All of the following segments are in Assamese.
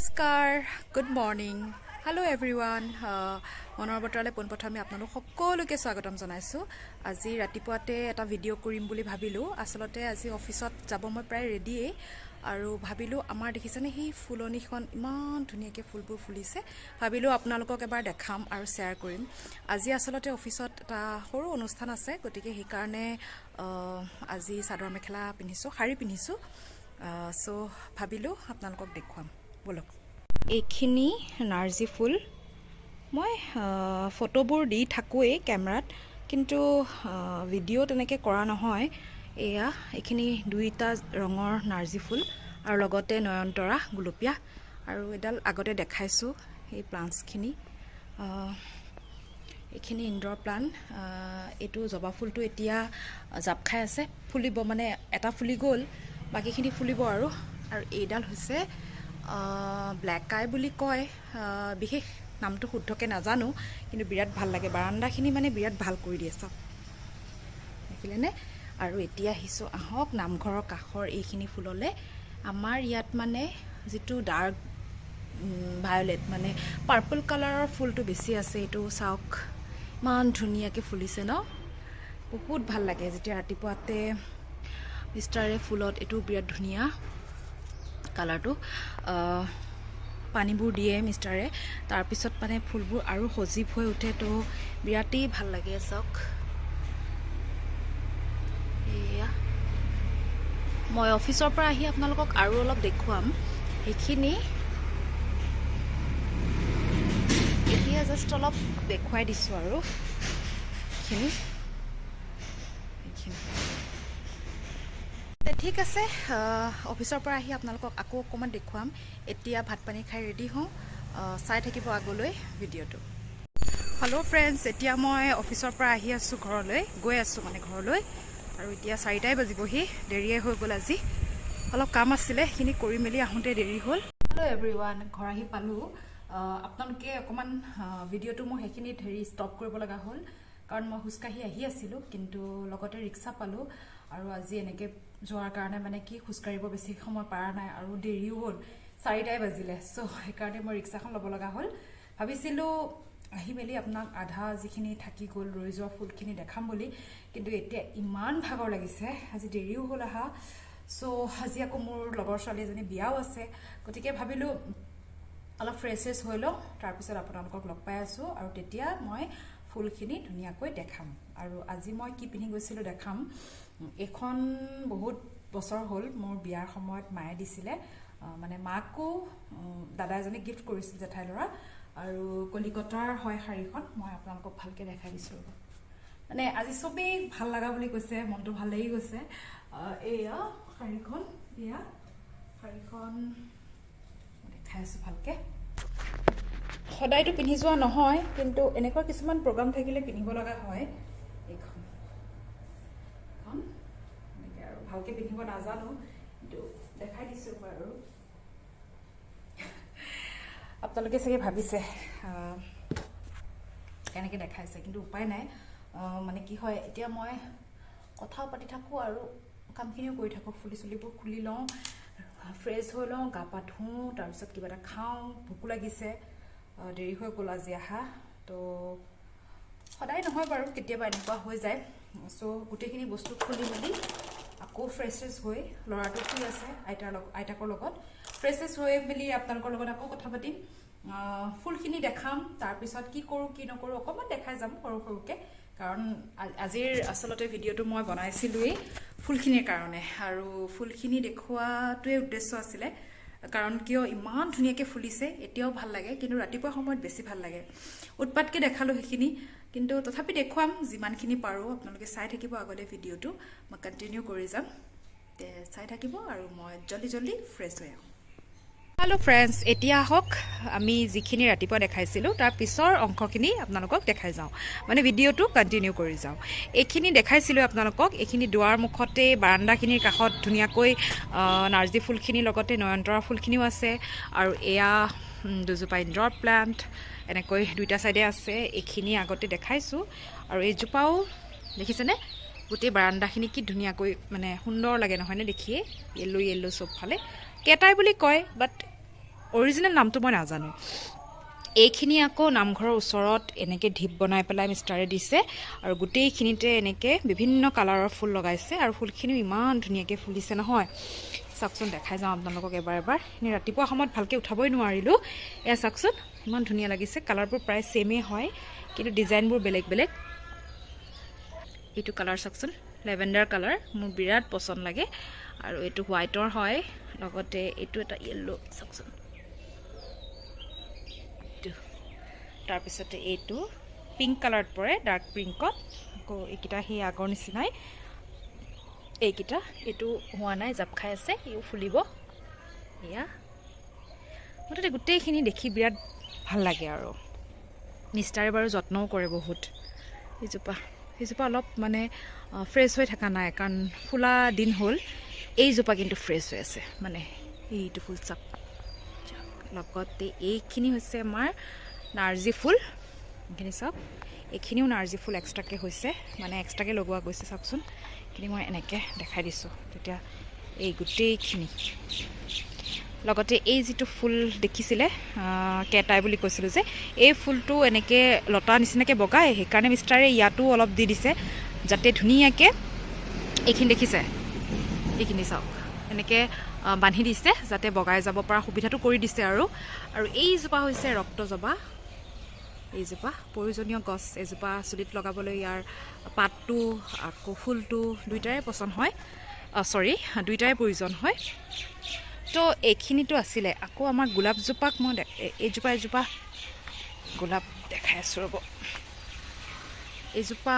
নমস্কাৰ গুড মৰ্নিং হেল্ল' এভৰিৱান মনৰ বতৰালৈ পোনপ্ৰথমে আপোনালোক সকলোকে স্বাগতম জনাইছোঁ আজি ৰাতিপুৱাতে এটা ভিডিঅ' কৰিম বুলি ভাবিলোঁ আচলতে আজি অফিচত যাব মই প্ৰায় ৰেডিয়ে আৰু ভাবিলোঁ আমাৰ দেখিছেনে সেই ফুলনিখন ইমান ধুনীয়াকৈ ফুলবোৰ ফুলিছে ভাবিলোঁ আপোনালোকক এবাৰ দেখাম আৰু শ্বেয়াৰ কৰিম আজি আচলতে অফিচত এটা সৰু অনুষ্ঠান আছে গতিকে সেইকাৰণে আজি চাদৰ মেখেলা পিন্ধিছোঁ শাৰী পিন্ধিছোঁ সো ভাবিলোঁ আপোনালোকক দেখুৱাম বলক এইখিনি নাৰ্জী ফুল মই ফটোবোৰ দি থাকোঁৱেই কেমেৰাত কিন্তু ভিডিঅ' তেনেকৈ কৰা নহয় এয়া এইখিনি দুইটা ৰঙৰ নাৰ্জী ফুল আৰু লগতে নয়নতৰা গুলপীয়া আৰু এডাল আগতে দেখাইছোঁ এই প্লাণ্টছখিনি এইখিনি ইনডোৰ প্লাণ্ট এইটো জবা ফুলটো এতিয়া জাপ খাই আছে ফুলিব মানে এটা ফুলি গ'ল বাকীখিনি ফুলিব আৰু এইডাল হৈছে ব্লেক আই বুলি কয় বিশেষ নামটো শুদ্ধকৈ নাজানো কিন্তু বিৰাট ভাল লাগে বাৰান্দাখিনি মানে বিৰাট ভাল কৰি দিয়ে চাওক দেখিলেনে আৰু এতিয়া আহিছোঁ আহক নামঘৰৰ কাষৰ এইখিনি ফুললৈ আমাৰ ইয়াত মানে যিটো ডাৰ্ক ভায়লেট মানে পাৰ্পল কালাৰৰ ফুলটো বেছি আছে এইটো চাওক ইমান ধুনীয়াকৈ ফুলিছে ন বহুত ভাল লাগে যেতিয়া ৰাতিপুৱাতে মিষ্টাৰে ফুলত এইটো বিৰাট ধুনীয়া কালাৰটো পানীবোৰ দিয়ে মিষ্টাৰে তাৰপিছত মানে ফুলবোৰ আৰু সজীৱ হৈ উঠে তো বিৰাটেই ভাল লাগে চাওক এয়া মই অফিচৰ পৰা আহি আপোনালোকক আৰু অলপ দেখুৱাম সেইখিনি এতিয়া জাষ্ট অলপ দেখুৱাই দিছোঁ আৰু এইখিনি ঠিক আছে অফিচৰ পৰা আহি আপোনালোকক আকৌ অকণমান দেখুৱাম এতিয়া ভাত পানী খাই ৰেডি হওঁ চাই থাকিব আগলৈ ভিডিঅ'টো হেল্ল' ফ্ৰেণ্ডছ এতিয়া মই অফিচৰ পৰা আহি আছোঁ ঘৰলৈ গৈ আছোঁ মানে ঘৰলৈ আৰু এতিয়া 4টাই বাজিবহি দেৰিয়ে হৈ গ'ল আজি অলপ কাম আছিলে সেইখিনি কৰি মেলি আহোঁতে দেৰি হ'ল হেল্ল' এভৰিৱান ঘৰ আহি পালোঁ আপোনালোকে অকণমান ভিডিঅ'টো মোৰ সেইখিনিত ষ্টপ কৰিব লগা হ'ল কাৰণ মই খোজকাঢ়ি আহি আছিলোঁ কিন্তু লগতে ৰিক্সা পালোঁ আৰু আজি এনেকৈ যোৱাৰ কাৰণে মানে কি খোজকাঢ়িব বেছি সময় পৰা নাই আৰু দেৰিও হ'ল 4টাই বাজিলে চ' সেইকাৰণে মই ৰিক্সাখন ল'ব লগা হ'ল ভাবিছিলোঁ আহি মেলি আপোনাক আধা যিখিনি থাকি গ'ল ৰৈ যোৱা ফুলখিনি দেখাম বুলি কিন্তু এতিয়া ইমান ভাগৰ লাগিছে আজি দেৰিও হ'ল আহা চ' আজি আকৌ মোৰ লগৰ ছোৱালী এজনী বিয়াও আছে গতিকে ভাবিলোঁ অলপ ফ্ৰেছ হৈ লওঁ তাৰপিছত আপোনালোকক লগ পাই আছোঁ আৰু তেতিয়া মই ফুলখিনি ধুনীয়াকৈ দেখাম আৰু আজি মই কি পিন্ধি গৈছিলোঁ দেখাম এখন বহুত বছৰ হ'ল মোৰ বিয়াৰ সময়ত মায়ে দিছিলে মানে মাকো দাদা এজনে গিফ্ট কৰিছিল জেঠাই ল'ৰা আৰু কলিকতাৰ হয় শাড়ীখন মই আপোনালোকক ভালকৈ দেখাই দিছোঁ মানে আজি চবেই ভাল লগা বুলি কৈছে মনটো ভাল লাগি গৈছে এয়া শাড়ীখন এয়া শাড়ীখন দেখাই আছোঁ ভালকৈ সদায়তো পিন্ধি যোৱা নহয় কিন্তু এনেকুৱা কিছুমান প্ৰগ্ৰাম থাকিলে পিন্ধিব লগা হয় এইখন এনেকৈ আৰু ভালকৈ পিন্ধিব নাজানো কিন্তু দেখাই দিছোঁ আৰু আপোনালোকে চাগে ভাবিছে কেনেকৈ দেখাইছে কিন্তু উপায় নাই মানে কি হয় এতিয়া মই কথাও পাতি থাকোঁ আৰু কামখিনিও কৰি থাকোঁ ফুলি চুলিবোৰ খুলি লওঁ ফ্ৰেছ হৈ লওঁ গা পা ধুওঁ তাৰপিছত কিবা এটা খাওঁ ভোকো লাগিছে দেৰি হৈ গ'ল আজি আহা তো সদায় নহয় বাৰু কেতিয়াবা এনেকুৱা হৈ যায় চ' গোটেইখিনি বস্তু খুলি মেলি আকৌ ফ্ৰেছ হৈ ল'ৰাটো শুই আছে আইতাকৰ লগত ফ্ৰেছ হৈ মেলি আপোনালোকৰ লগত আকৌ কথা পাতিম ফুলখিনি দেখাম তাৰপিছত কি কৰোঁ কি নকৰোঁ অকণমান দেখাই যাম সৰু সৰুকৈ কাৰণ আজিৰ আচলতে ভিডিঅ'টো মই বনাইছিলোঁৱেই ফুলখিনিৰ কাৰণে আৰু ফুলখিনি দেখুওৱাটোৱে উদ্দেশ্য আছিলে কাৰণ কিয় ইমান ধুনীয়াকৈ ফুলিছে এতিয়াও ভাল লাগে কিন্তু ৰাতিপুৱা সময়ত বেছি ভাল লাগে উৎপাতকৈ দেখালোঁ সেইখিনি কিন্তু তথাপি দেখুৱাম যিমানখিনি পাৰোঁ আপোনালোকে চাই থাকিব আগতে ভিডিঅ'টো মই কণ্টিনিউ কৰি যাম চাই থাকিব আৰু মই জল্দি ফ্ৰেছ হৈ আহোঁ হেল্ল' ফ্ৰেণ্ডছ এতিয়া আহক আমি যিখিনি ৰাতিপুৱা দেখাইছিলোঁ তাৰ পিছৰ অংশখিনি আপোনালোকক দেখাই যাওঁ মানে ভিডিঅ'টো কণ্টিনিউ কৰি যাওঁ এইখিনি দেখাইছিলোঁ আপোনালোকক এইখিনি দুৱাৰ মুখতে বাৰান্দাখিনিৰ কাষত ধুনীয়াকৈ নাৰ্জী ফুলখিনিৰ লগতে নয়নতৰা ফুলখিনিও আছে আৰু এয়া দুজোপা ইনডোৰ প্লাণ্ট এনেকৈ দুইটা চাইডে আছে এইখিনি আগতে দেখাইছোঁ আৰু এইজোপাও দেখিছেনে গোটেই বাৰান্দাখিনি কি ধুনীয়াকৈ মানে সুন্দৰ লাগে নহয়নে দেখিয়ে য়েল্লো চবফালে কেটাই বুলি কয় বাট অৰিজিনেল নামটো মই নাজানো এইখিনি আকৌ নামঘৰৰ ওচৰত এনেকৈ ঢিপ বনাই পেলাই মিষ্টাৰে দিছে আৰু গোটেইখিনিতে এনেকৈ বিভিন্ন কালাৰৰ ফুল লগাইছে আৰু ফুলখিনিও ইমান ধুনীয়াকৈ ফুলিছে নহয় চাওকচোন দেখাই যাওঁ আপোনালোকক এবাৰ এনে ৰাতিপুৱা সময়ত ভালকৈ উঠাবই নোৱাৰিলোঁ এয়া চাওকচোন ইমান ধুনীয়া লাগিছে কালাৰবোৰ প্ৰায় ছেমেই হয় কিন্তু ডিজাইনবোৰ বেলেগ বেলেগ এইটো কালাৰ চাওকচোন লেভেণ্ডাৰ কালাৰ মোৰ বিৰাট পচন্দ লাগে আৰু এইটো হোৱাইটৰ হয় লগতে এইটো এটা য়েল্লো চাওকচোন তাৰপিছতে এইটো পিংক কালাৰত পৰে ডাৰ্ক পিংকত আকৌ এইকেইটা সেই আগৰ নিচিনাই এইকেইটা এইটো হোৱা নাই জাপ খাই আছে ইও ফুলিব এয়া মুঠতে গোটেইখিনি দেখি বিৰাট ভাল লাগে আৰু মিষ্টাৰে বাৰু যত্নও কৰে বহুত এইজোপা অলপ মানে ফ্ৰেছ হৈ থকা নাই কাৰণ ফুলা দিন হ'ল এইজোপা কিন্তু ফ্ৰেছ হৈ আছে মানে এইটো ফুল চাপ লগতে এইখিনি হৈছে আমাৰ নাৰ্জী ফুল এইখিনি চাওক এইখিনিও নাৰ্জী ফুল এক্সট্ৰাকৈ হৈছে মানে এক্সট্ৰাকৈ লগোৱা গৈছে চাওকচোন এইখিনি মই এনেকৈ দেখাই দিছোঁ তেতিয়া এই গোটেইখিনি লগতে এই যিটো ফুল দেখিছিলে কেটাই বুলি কৈছিলোঁ যে এই ফুলটো এনেকৈ লতা নিচিনাকৈ বগাই সেইকাৰণে মিষ্টাৰে ইয়াতো অলপ দি দিছে যাতে ধুনীয়াকৈ এইখিনি দেখিছে এইখিনি চাওক এনেকৈ বান্ধি দিছে যাতে বগাই যাব পৰা সুবিধাটো কৰি দিছে আৰু এইজোপা হৈছে ৰক্তজবা এইজোপা প্ৰয়োজনীয় গছ এজোপা চুলিত লগাবলৈ ইয়াৰ পাতটো আকৌ ফুলটো দুইটাৰে পচন্দ হয় দুইটাৰে প্ৰয়োজন হয় তো এইখিনিতো আছিলে আকৌ আমাৰ গোলাপজোপাক মই এজোপা গোলাপ দেখাই আছোঁ ৰ'ব এইজোপা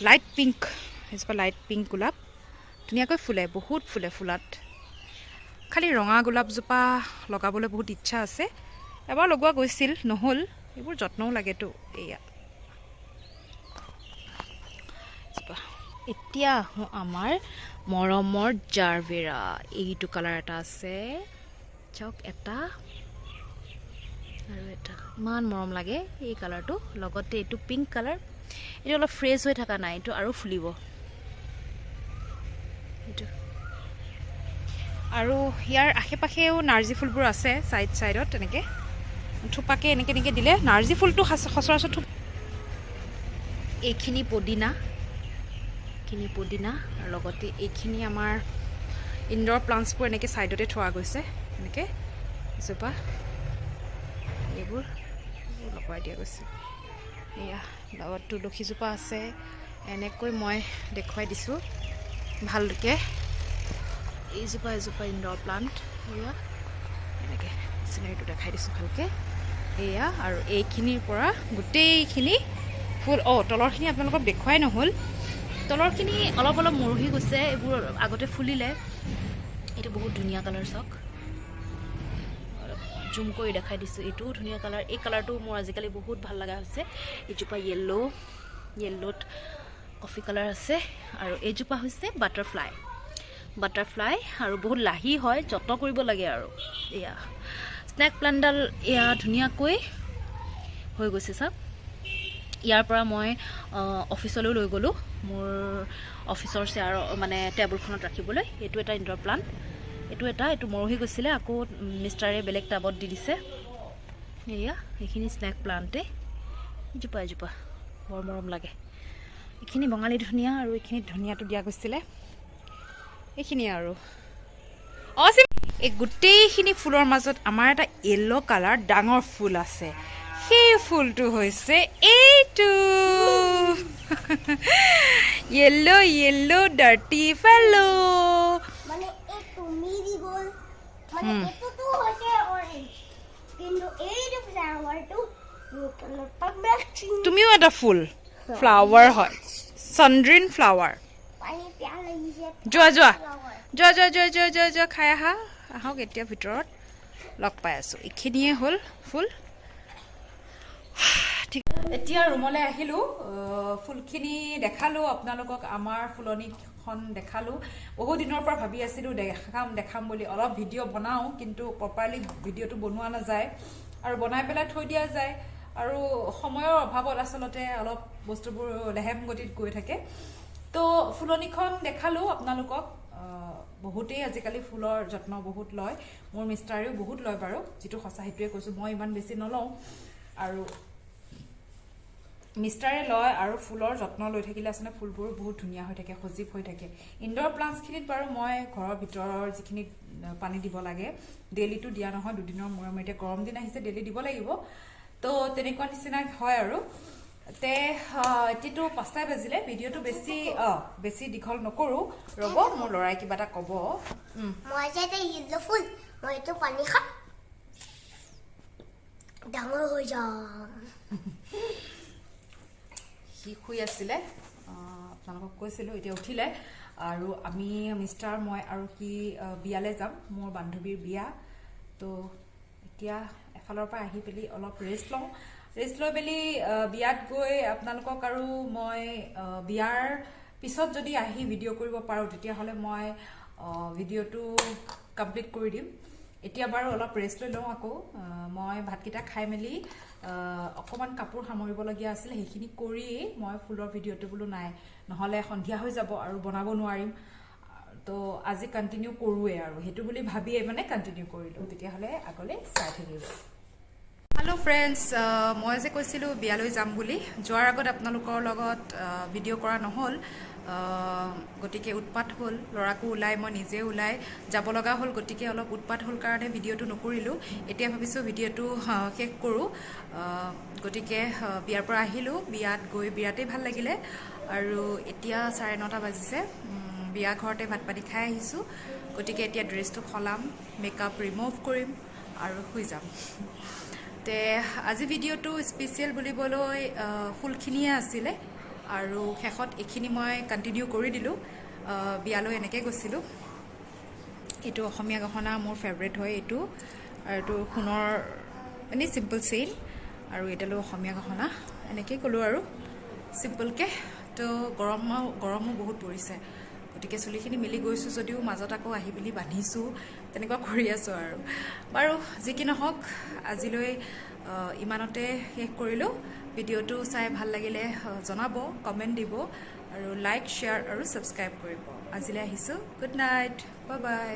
লাইট পিংক গোলাপ ধুনীয়াকৈ ফুলে বহুত ফুলে ফুলাত খালি ৰঙা গোলাপজোপা লগাবলৈ বহুত ইচ্ছা আছে এবাৰ লগোৱা গৈছিল নহ'ল এইবোৰ যত্নও লাগেতো এয়া এতিয়া আহোঁ আমাৰ মৰমৰ জাৰবেৰা এইটো কালাৰ এটা আছে চাওক এটা আৰু এটা ইমান মৰম লাগে এই কালাৰটো লগতে এইটো পিংক কালাৰ এইটো অলপ ফ্ৰেছ হৈ থকা নাই এইটো আৰু ফুলিব এইটো আৰু ইয়াৰ আশে পাশেও নাৰ্জী ফুলবোৰ আছে চাইডত এনেকৈ থোপাকৈ এনেকৈ দিলে নাৰ্জী ফুলটো সচৰাচৰ এইখিনি পদিনা আৰু লগতে এইখিনি আমাৰ ইনডোৰ প্লাণ্টছবোৰ এনেকৈ ছাইডতে থোৱা গৈছে এনেকৈ এজোপা এইবোৰ লগাই দিয়া গৈছে এয়া লগত তুলসীজোপা আছে এনেকৈ মই দেখুৱাই দিছোঁ ভালকৈ এইজোপা ইনডোৰ প্লাণ্ট এয়া এনেকৈ চিনাৰীটো দেখাই দিছোঁ ভালকৈ এয়া আৰু এইখিনিৰ পৰা গোটেইখিনি ফুল তলৰখিনি আপোনালোকক দেখুৱাই নহ'ল তলৰখিনি অলপ মৰহি গৈছে এইবোৰ আগতে ফুলিলে এইটো বহুত ধুনীয়া কালাৰ চাওক অলপ জুম কৰি দেখাই দিছোঁ এইটোও ধুনীয়া কালাৰ এই কালাৰটো মোৰ আজিকালি বহুত ভাল লগা হৈছে এইজোপা য়েল্লোত কফি কালাৰ আছে আৰু এইজোপা হৈছে বাটাৰফ্লাই আৰু বহুত লাহি হয় যত্ন কৰিব লাগে আৰু এয়া স্নেক প্লাণ্টডাল এয়া ধুনীয়াকৈ হৈ গৈছে চাওক ইয়াৰ পৰা মই অফিচলৈ লৈ গ'লোঁ মোৰ অফিচৰ চেয়াৰ মানে টেবুলখনত ৰাখিবলৈ এইটো এটা ইনডোৰ প্লাণ্ট এইটো মৰহি গৈছিলে আকৌ মিষ্টাৰে বেলেগ টাবত দি দিছে এয়া এইখিনি স্নেক প্লাণ্টে এজোপা বৰ মৰম লাগে এইখিনি বঙালী ধনিয়া আৰু এইখিনি ধনিয়াটো দিয়া গৈছিলে এইখিনি আৰু এই গোটেইখিনি ফুলৰ মাজত আমাৰ এটা য়েল্লো কালাৰ ডাঙৰ ফুল আছে সেই ফুলটো হৈছে এইটো য়েল্লো ডাৰ্টি ফেলো মানে এইটো মেৰিগোল্ড মানে এইটো হৈছে অৰেঞ্জ কিন্তু এইটো ফ্লাৱাৰটো তুমিও এটা ফুল ফ্লাৱাৰ হয় চন্দ্ৰিন ফ্লাৱাৰ পানী পিয়া লাগিছে যোৱা খাই আহক এতিয়া ভিতৰত লগ পাই আছোঁ এইখিনিয়ে হ'ল ফুল ঠিক এতিয়া ৰুমলৈ আহিলোঁ ফুলখিনি দেখালোঁ আপোনালোকক আমাৰ ফুলনিখন দেখালোঁ বহু দিনৰ পৰা ভাবি আছিলোঁ দেখাম বুলি অলপ ভিডিঅ' বনাওঁ কিন্তু প্ৰপাৰলি ভিডিঅ'টো বনোৱা নাযায় আৰু বনাই পেলাই থৈ দিয়া যায় আৰু সময়ৰ অভাৱত আচলতে অলপ বস্তুবোৰ লেহেম গতিত গৈ থাকে তো ফুলনিখন দেখালোঁ আপোনালোকক বহুতেই আজিকালি ফুলৰ যত্ন বহুত লয় মোৰ মিষ্টাৰেও বহুত লয় বাৰু যেটো সঁচা হেতুৱে কৈছো মই ইমান বেছি নলওঁ আৰু মিষ্টাৰে লয় আৰু ফুলৰ যত্ন লৈ থাকিলে আসলে ফুলবোৰ বহুত ধুনিয়া হৈ থাকে সজীৱ হৈ থাকে ইনডোৰ প্লান্টছ খিনিত বাৰু মই ঘৰৰ ভিতৰৰ যিখিনি পানী দিব লাগে ডেইলিটো দিয়া নহয় দুদিনৰ মূৰে মূৰে গৰম দিন আহিছে ডেইলি দিব লাগিব তো তেনেকুৱা নিচিনা হয় আৰু তে এটিটো 5টা বাজিলে ভিডিওটো বেছি দীঘল নকৰো ৰব মোৰ লৰাই কিবা এটা কব মই যে এটা ইয়েলো ফুল মই তো পানী খাম ডাঙৰ হৈ যাম কি খুই আছিলে আপোনালোকক কৈছিলো এতিয়া উঠিলে আৰু আমি মিষ্টাৰ মই আৰু কি বিয়ালে যাম মোৰ বান্ধৱীৰ বিয়া তো এতিয়া এফালৰ পৰা আহি পেলি অলপ ৰেষ্ট লৈ পেলি বিয়াত গৈ আপোনালোকক আৰু মই বিয়াৰ পিছত যদি আহি ভিডিঅ' কৰিব পাৰো তেতিয়া হলে মই ভিডিঅ'টো কমপ্লিট কৰি দিম এতিয়া বাৰু অলপ ৰেষ্ট লৈ লওঁ আকৌ মই ভাতকিটা খাই মেলি অকমান কাপোৰ সামৰিব লগিয়া আছিল হেখিনি কৰি মই ফুলৰ ভিডিঅ'টো বলো নাই নহলে সন্ধিয়া হৈ যাব আৰু বনাব নোৱাৰিম তো আজি কন্টিনিউ কৰোৱে আৰু হেতু বুলি ভাবিয়ে মানে কন্টিনিউ কৰিলো তেতিয়া হলে আগলে চাই থাকিব হেল্ল' ফ্ৰেণ্ডছ মই যে কৈছিলো বিয়ালৈ যাম বুলি যোৱাৰ আগত আপোনালোকৰ লগত ভিডিঅ' কৰা নহল গতিকে উৎপাত হল লৰাকো উলাই মই নিজে উলাই যাব লগা হল গতিকে অলপ উৎপাত হল কাৰণে ভিডিঅ'টো নকৰিলো এতিয়া ভাবিছো ভিডিঅ'টো শেষ কৰো গতিকে বিয়াৰ পৰা আহিলো বিয়াত গৈ বিৰাটেই ভাল লাগিলে আৰু এতিয়া 9:30 বাজিছে বিয়া ঘৰতে ভাত পানী খাই আহিছো গতিকে এতিয়া ড্ৰেছটো খলাম মেকআপ ৰিমুভ কৰিম আৰু শুই যাম তে আজি ভিডিঅ'টো স্পেচিয়েল বুলিবলৈ ফুলখিনিয়ে আছিলে আৰু শেষত এখিনি মই কন্টিনিউ কৰি দিলো বিয়ালৈ এনেকৈ গৈছিলো এইটো অসমীয়া গহনা মোৰ ফেভাৰিট হয় এইটো আৰু এইটো সোণৰ এনে সিম্পল চেইন আৰু এটালো অসমীয়া গহনা এনেকৈ ক'লো আৰু সিম্পলকে তো গৰমো বহুত পৰিছে গতিকে চুলিখিনি মিলি গৈছো যদিও মাজত আকৌ আহি পেলি বান্ধিছো তেনেকুৱা কৰি আছো আৰু বাৰু যি কি নহওক আজিলৈ ইমানতে শেষ কৰিলো ভিডিঅ'টো চাই ভাল লাগিলে জনাব কমেন্ট দিব আৰু লাইক শেয়াৰ আৰু সাবস্ক্ৰাইব কৰিব আজিলৈ আহিছো গুড নাইট বাই বাই